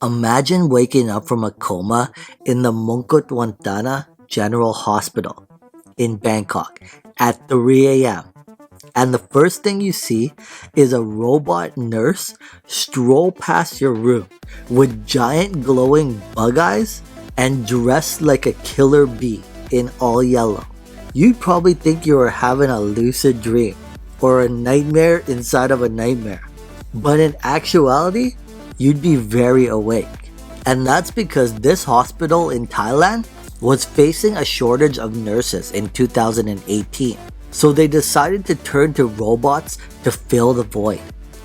Imagine waking up from a coma in the Mongkutwattana General Hospital in Bangkok at 3 a.m. and the first thing you see is a robot nurse stroll past your room with giant glowing bug eyes and dressed like a killer bee in all yellow. You'd probably think you were having a lucid dream or a nightmare inside of a nightmare. But in actuality, you'd be very awake. And that's because this hospital in Thailand was facing a shortage of nurses in 2018. So they decided to turn to robots to fill the void.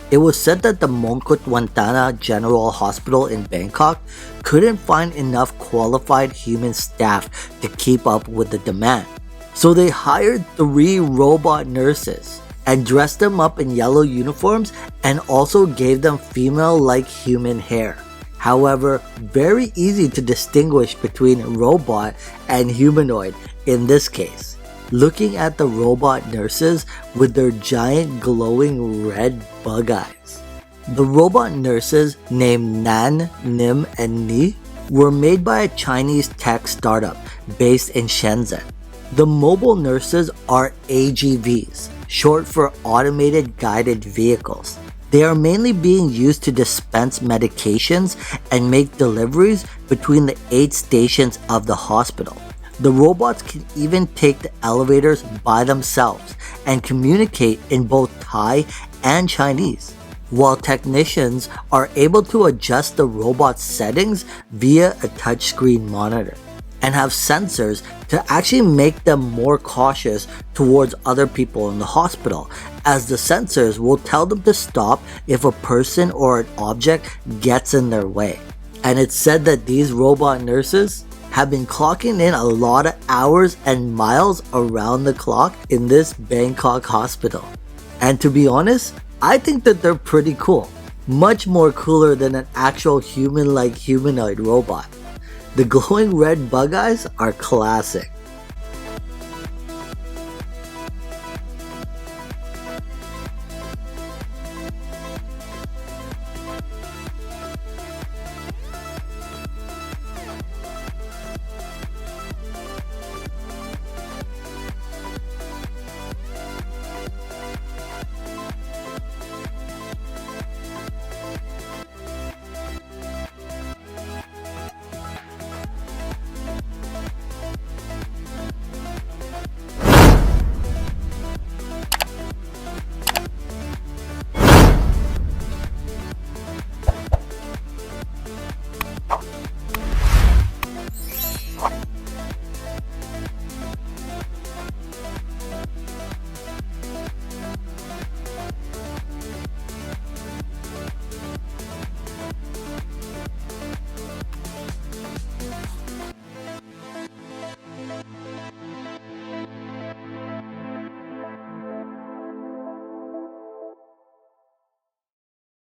It was said that the Mongkutwattana General Hospital in Bangkok couldn't find enough qualified human staff to keep up with the demand. So they hired 3 robot nurses and dressed them up in yellow uniforms and also gave them female-like human hair. However, very easy to distinguish between robot and humanoid in this case. Looking at the robot nurses with their giant glowing red bug eyes. The robot nurses named Nan, Nim, and Ni were made by a Chinese tech startup based in Shenzhen. The mobile nurses are AGVs, short for Automated Guided Vehicles. They are mainly being used to dispense medications and make deliveries between the 8 stations of the hospital. The robots can even take the elevators by themselves and communicate in both Thai and Chinese, while technicians are able to adjust the robot's settings via a touchscreen monitor and have sensors to actually make them more cautious towards other people in the hospital, as the sensors will tell them to stop if a person or an object gets in their way. And it's said that these robot nurses have been clocking in a lot of hours and miles around the clock in this Bangkok hospital. And to be honest, I think that they're pretty cool. Much more cooler than an actual human-like humanoid robot. The glowing red bug eyes are classic.